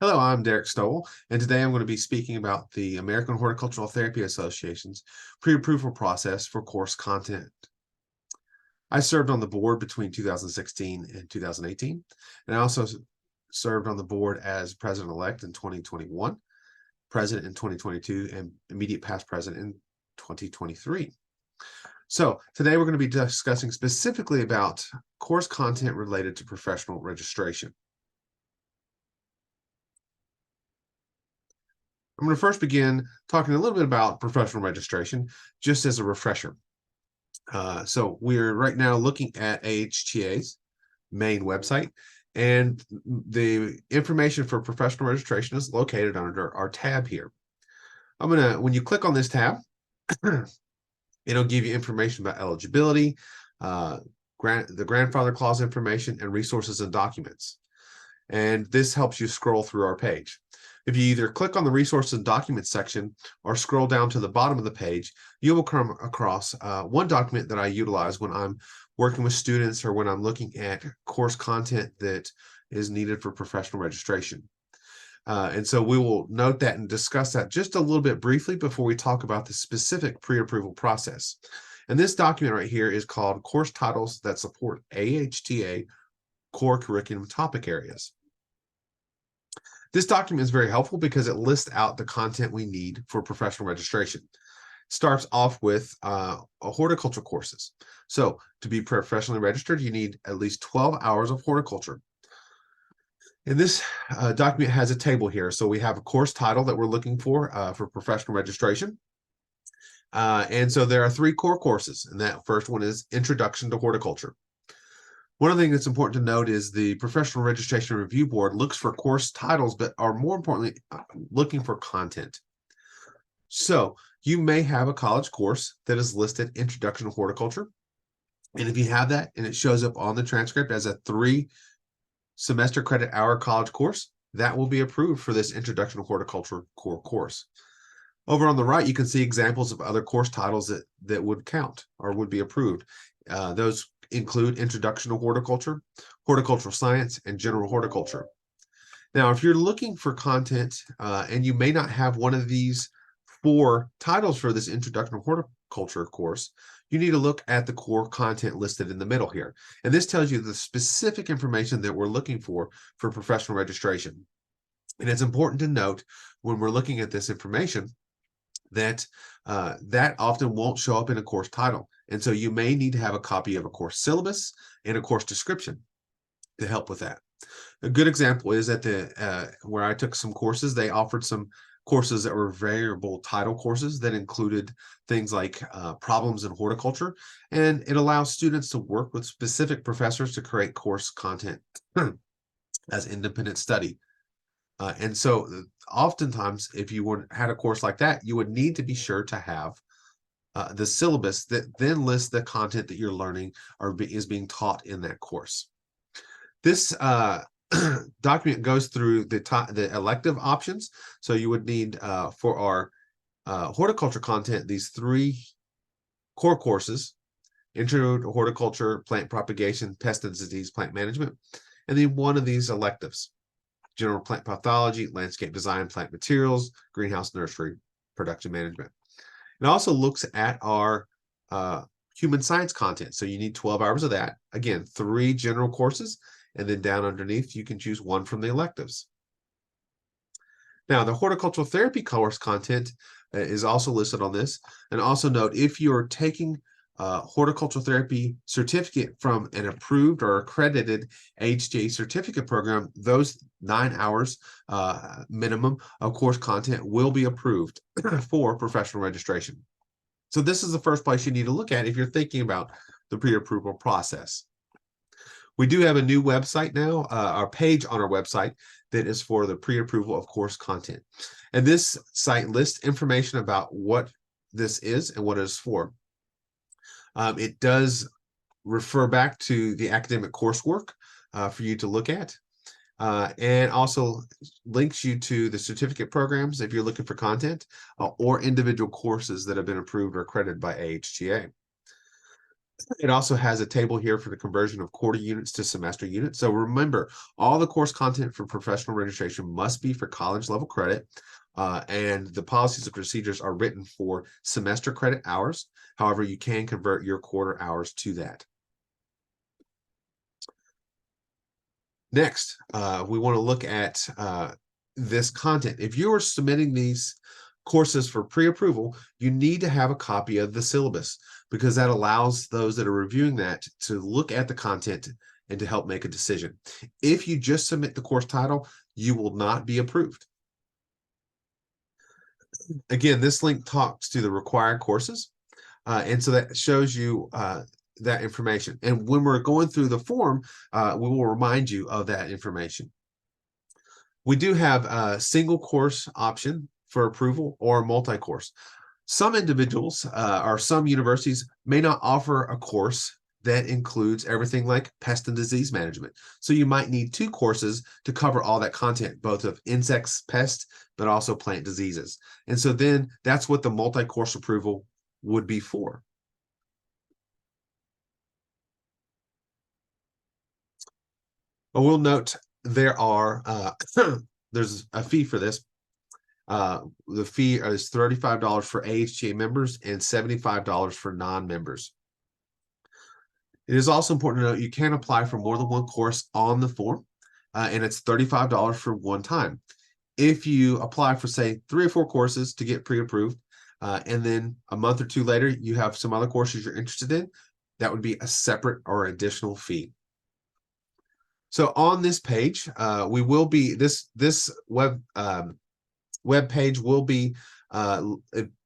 Hello, I'm Derek Stowell, and today I'm going to be speaking about the American Horticultural Therapy Association's pre-approval process for course content. I served on the board between 2016 and 2018, and I also served on the board as president-elect in 2021, president in 2022, and immediate past president in 2023. So today we're going to be discussing specifically about course content related to professional registration. I'm going to first begin talking a little bit about professional registration, just as a refresher. So we're right now looking at AHTA's main website, and the information for professional registration is located under our tab here. When you click on this tab, it'll give you information about eligibility, the grandfather clause information, and resources and documents. And this helps you scroll through our page. If you either click on the resources and documents section or scroll down to the bottom of the page, you will come across one document that I utilize when I'm working with students or when I'm looking at course content that is needed for professional registration. And so we will note that and discuss that just a little bit briefly before we talk about the specific pre-approval process. And this document right here is called Course Titles that Support AHTA Core Curriculum Topic Areas. This document is very helpful because it lists out the content we need for professional registration. It starts off with horticulture courses. So to be professionally registered, you need at least 12 hours of horticulture. And this document has a table here. So we have a course title that we're looking for professional registration. And so there are 3 core courses, and that first one is Introduction to Horticulture. One of the things that's important to note is the Professional Registration Review Board looks for course titles, but are more importantly looking for content. So you may have a college course that is listed Introduction to Horticulture. And if you have that and it shows up on the transcript as a 3 semester credit hour college course, that will be approved for this Introduction to Horticulture core course. Over on the right, you can see examples of other course titles that would count or would be approved. Those include Introduction to Horticulture, Horticultural Science, and General Horticulture. Now, if you're looking for content and you may not have one of these 4 titles for this Introduction to Horticulture course, you need to look at the core content listed in the middle here. And this tells you the specific information that we're looking for professional registration. And it's important to note when we're looking at this information that that often won't show up in a course title. And so you may need to have a copy of a course syllabus and a course description to help with that. A good example is at where I took some courses, they offered some courses that were variable title courses that included things like problems in horticulture, and it allows students to work with specific professors to create course content as independent study. And so oftentimes, if you had a course like that, you would need to be sure to have the syllabus that then lists the content that you're learning or is being taught in that course. This document goes through the elective options. So you would need for our horticulture content, these 3 core courses: Intro to Horticulture, Plant Propagation, Pest and Disease, Plant Management, and then one of these electives: General Plant Pathology, Landscape Design, Plant Materials, Greenhouse Nursery, Production Management. It also looks at our human science content. So you need 12 hours of that. Again, 3 general courses, and then down underneath, you can choose one from the electives. Now, the horticultural therapy course content is also listed on this. And also note, if you're taking horticultural therapy certificate from an approved or accredited AHTA certificate program, those 9 hours minimum of course content will be approved for professional registration. So this is the first place you need to look at if you're thinking about the pre-approval process. We do have a new website now, our page on our website that is for the pre-approval of course content. And this site lists information about what this is and what it is for. It does refer back to the academic coursework for you to look at, and also links you to the certificate programs if you're looking for content or individual courses that have been approved or accredited by AHTA. It also has a table here for the conversion of quarter units to semester units. So remember, all the course content for professional registration must be for college level credit. And the policies and procedures are written for semester credit hours. However, you can convert your quarter hours to that. Next, we want to look at this content. If you are submitting these courses for pre-approval, you need to have a copy of the syllabus, because that allows those that are reviewing that to look at the content and to help make a decision. If you just submit the course title, you will not be approved. Again, this link talks to the required courses, and so that shows you that information. And when we're going through the form, we will remind you of that information. We do have a single course option for approval or multi-course. Some individuals or some universities may not offer a course that includes everything like pest and disease management. So you might need 2 courses to cover all that content, both of insects, pests, but also plant diseases. And so then that's what the multi-course approval would be for. I will note there are there's a fee for this. The fee is $35 for AHTA members and $75 for non-members. It is also important to note you can apply for more than one course on the form, and it's $35 for one time. If you apply for, say, 3 or 4 courses to get pre-approved, and then a month or 2 later you have some other courses you're interested in, that would be a separate or additional fee. So on this page, we will be this web page will be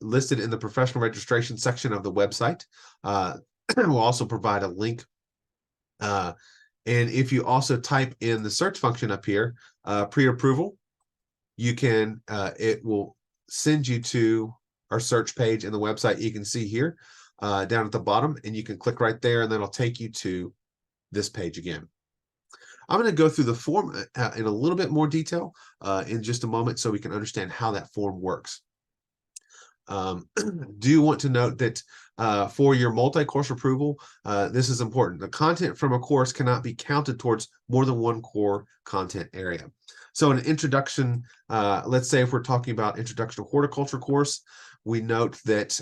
listed in the professional registration section of the website. We'll also provide a link. And if you also type in the search function up here, pre-approval, you can it will send you to our search page in the website. You can see here down at the bottom, and you can click right there, and then it'll take you to this page again. I'm going to go through the form in a little bit more detail in just a moment so we can understand how that form works. Do want to note that for your multi-course approval, this is important. The content from a course cannot be counted towards more than one core content area. So an introduction, let's say if we're talking about introduction to horticulture course, we note that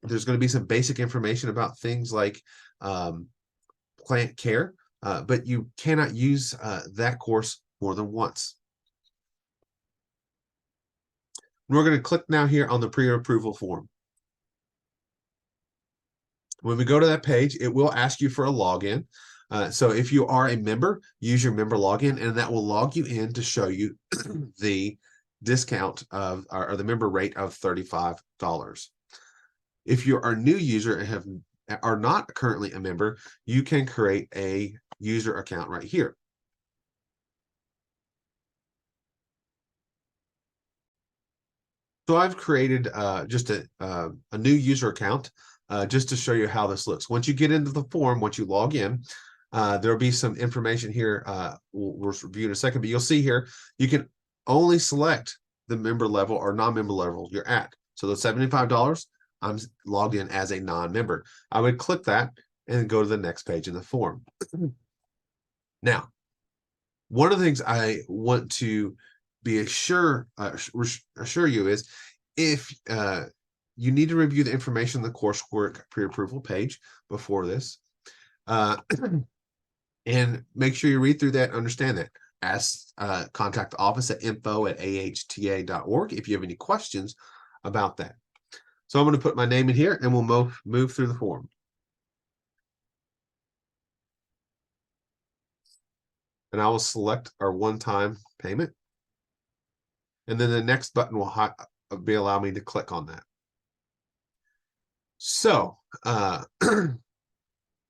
there's going to be some basic information about things like plant care, but you cannot use that course more than once. We're going to click now here on the pre-approval form. When we go to that page, it will ask you for a login. So if you are a member, use your member login, and that will log you in to show you the discount of or the member rate of $35. If you are a new user and are not currently a member, you can create a user account right here. So I've created just a new user account just to show you how this looks. Once you get into the form, once you log in, there'll be some information here we'll review in a second, but you'll see here you can only select the member level or non-member level you're at. So the $75, I'm logged in as a non-member. I would click that and go to the next page in the form. Now, one of the things I want to be assure you is if you need to review the information on the Coursework pre-approval page before this, and make sure you read through that and understand that. Contact the office at info@ahta.org if you have any questions about that. So I'm going to put my name in here, and we'll move through the form. And I will select our one-time payment. And then the next button will allow me to click on that. So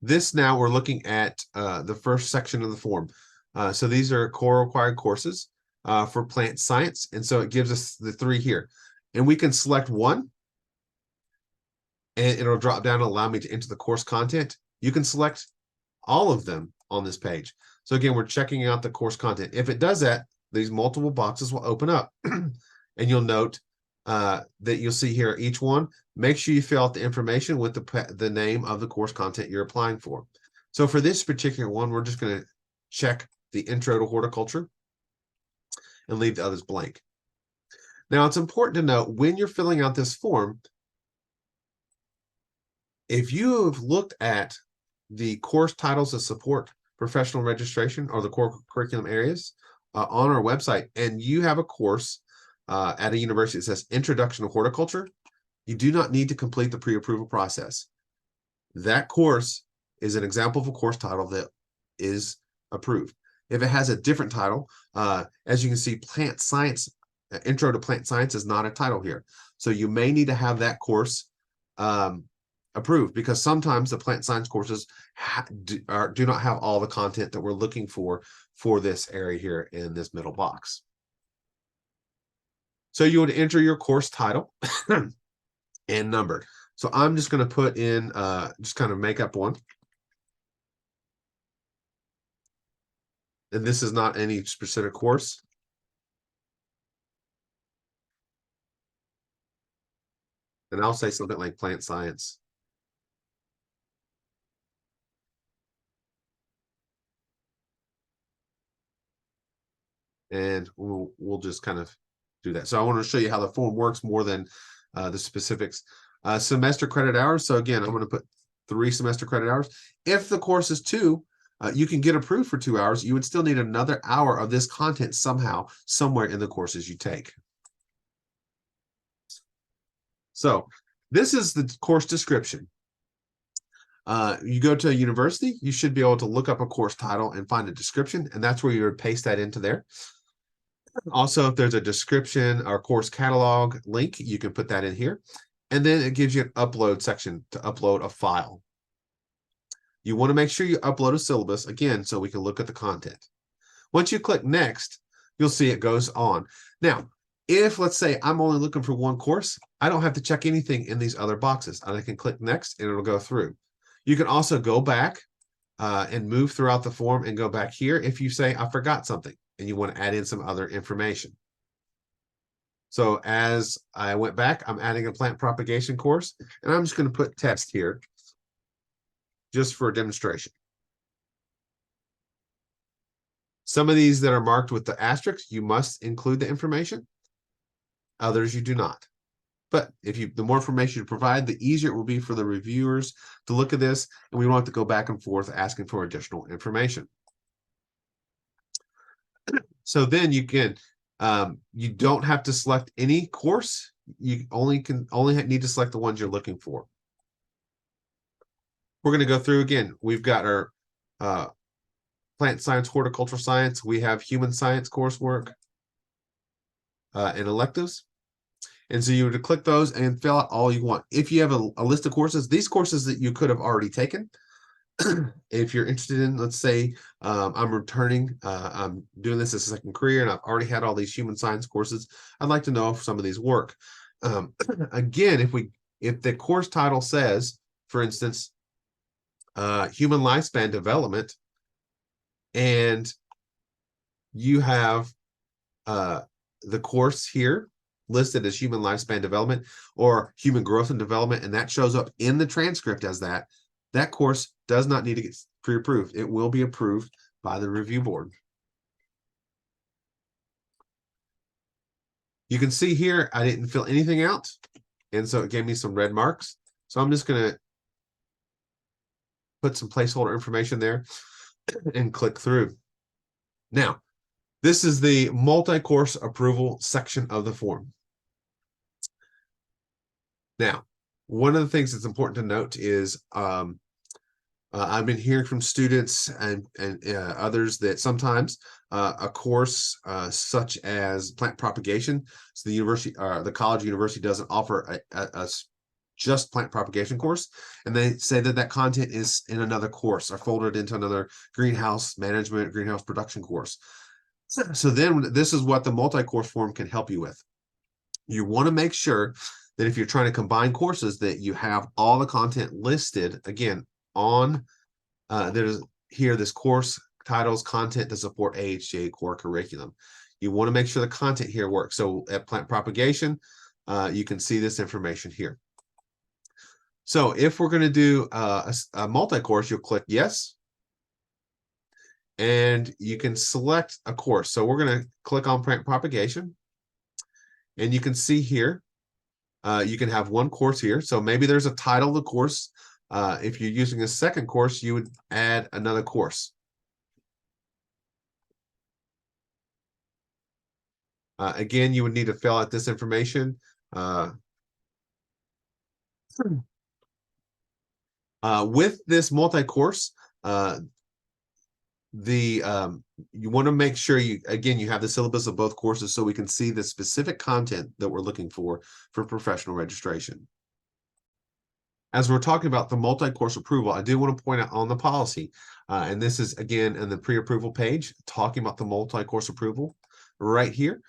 this now we're looking at the first section of the form. So these are core required courses for plant science. And so it gives us the 3 here. And we can select one, and it'll drop down and allow me to enter the course content. You can select all of them on this page. So again, we're checking out the course content. If it does that, these multiple boxes will open up, and you'll note that you'll see here, each one, make sure you fill out the information with the name of the course content you're applying for. So for this particular one, we're just going to check the intro to horticulture and leave the others blank. Now, it's important to note when you're filling out this form, if you have looked at the course titles that support professional registration or the core curriculum areas on our website, and you have a course at a university that says Introduction to Horticulture, you do not need to complete the pre-approval process. That course is an example of a course title that is approved. If it has a different title, as you can see, Plant Science, Intro to Plant Science is not a title here. So you may need to have that course approved, because sometimes the plant science courses do not have all the content that we're looking for this area here in this middle box. So you would enter your course title and number. So I'm just going to put in, just kind of make up one. And this is not any specific course. And I'll say something like plant science. And we'll just kind of do that. So I want to show you how the form works more than the specifics. Semester credit hours. So again, I'm going to put 3 semester credit hours. If the course is 2, you can get approved for 2 hours. You would still need another hour of this content somehow, somewhere in the courses you take. So this is the course description. You go to a university, you should be able to look up a course title and find a description, and that's where you would paste that into there. Also, if there's a description or course catalog link, you can put that in here. And then it gives you an upload section to upload a file. You want to make sure you upload a syllabus, again, so we can look at the content. Once you click next, you'll see it goes on. Now, if, let's say, I'm only looking for one course, I don't have to check anything in these other boxes. I can click next and it'll go through. You can also go back and move throughout the form and go back here if you say, I forgot something and you want to add in some other information. So as I went back, I'm adding a plant propagation course, and I'm just going to put test here just for a demonstration. Some of these that are marked with the asterisks, you must include the information. Others you do not. But the more information you provide, the easier it will be for the reviewers to look at this, and we won't have to go back and forth asking for additional information. So then you can, you don't have to select any course. You only need to select the ones you're looking for. We're going to go through again. We've got our plant science, horticultural science. We have human science coursework and electives. And so you would click those and fill out all you want. If you have a list of courses, these courses that you could have already taken, if you're interested in, let's say, I'm returning, I'm doing this as a second career, and I've already had all these human science courses, I'd like to know if some of these work. Again, if the course title says, for instance, human lifespan development, and you have the course here listed as human lifespan development or human growth and development, and that shows up in the transcript as that course does not need to get pre-approved. It will be approved by the review board. You can see here, I didn't fill anything out, and so it gave me some red marks. So I'm just going to put some placeholder information there and click through. Now, this is the multi-course approval section of the form. Now, one of the things that's important to note is I've been hearing from students and others that sometimes a course such as plant propagation, so the university, the college university doesn't offer a just plant propagation course, and they say that content is in another course or folded into another greenhouse management, greenhouse production course. So then this is what the multi-course form can help you with. You want to make sure that if you're trying to combine courses, that you have all the content listed again on there's here this course titles content to support AHTA core curriculum. You want to make sure the content here works. So at plant propagation, you can see this information here. So if we're going to do a multi-course, you'll click yes, and you can select a course. So we're going to click on propagation, and you can see here, you can have one course here. So maybe there's a title of the course. If you're using a second course, you would add another course. Again, you would need to fill out this information. With this multi-course, you want to make sure you have the syllabus of both courses so we can see the specific content that we're looking for professional registration. As we're talking about the multi-course approval, I do want to point out on the policy, and this is again in the pre-approval page, talking about the multi-course approval right here.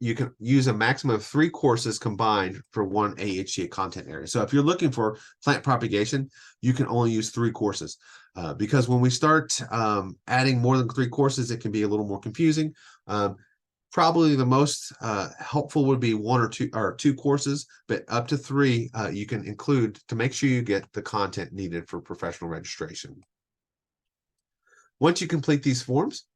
You can use a maximum of 3 courses combined for one AHTA content area. So if you're looking for plant propagation, you can only use 3 courses. Because when we start adding more than 3 courses, it can be a little more confusing. Probably the most helpful would be 1 or 2 courses, but up to 3 you can include to make sure you get the content needed for professional registration. Once you complete these forms,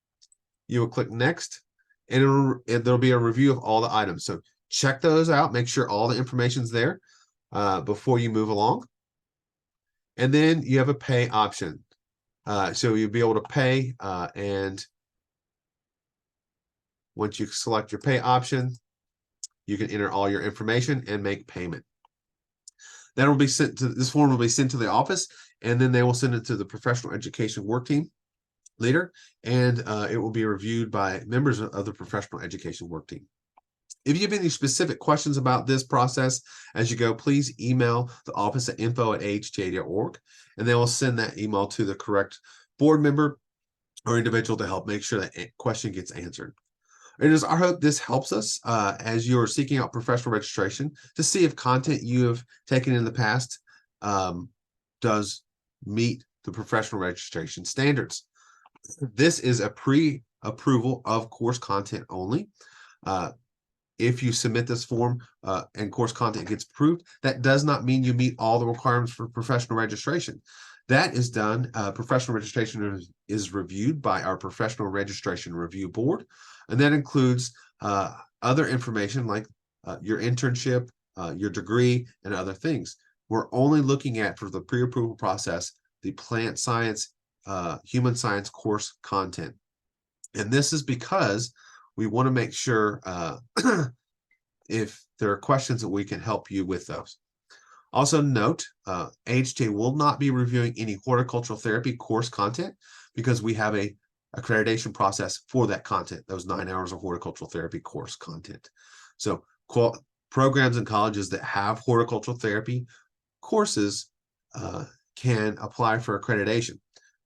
you will click next, and there'll be a review of all the items. So check those out, make sure all the information's there before you move along. And then you have a pay option. So you'll be able to pay, and once you select your pay option, you can enter all your information and make payment. That will be sent to this form will be sent to the office, and then they will send it to the professional education work team later, and it will be reviewed by members of the professional education work team. If you have any specific questions about this process as you go, please email the office at info@ahta.org, and they will send that email to the correct board member or individual to help make sure that question gets answered. It is our hope this helps us as you're seeking out professional registration to see if content you have taken in the past does meet the professional registration standards. This is a pre-approval of course content only. If you submit this form and course content gets approved, that does not mean you meet all the requirements for professional registration. That is done. Professional registration is reviewed by our Professional Registration Review Board, and that includes other information like your internship, your degree, and other things. We're only looking at, for the pre-approval process, the plant science, human science course content. And this is because we want to make sure if there are questions that we can help you with those. Also note, AHTA will not be reviewing any horticultural therapy course content because we have a accreditation process for that content, those 9 hours of horticultural therapy course content. So programs and colleges that have horticultural therapy courses can apply for accreditation.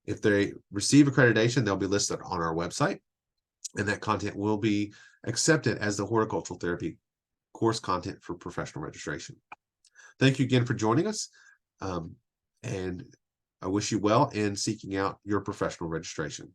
If they receive accreditation, they'll be listed on our website, and that content will be accepted as the horticultural therapy course content for professional registration. Thank you again for joining us, and I wish you well in seeking out your professional registration.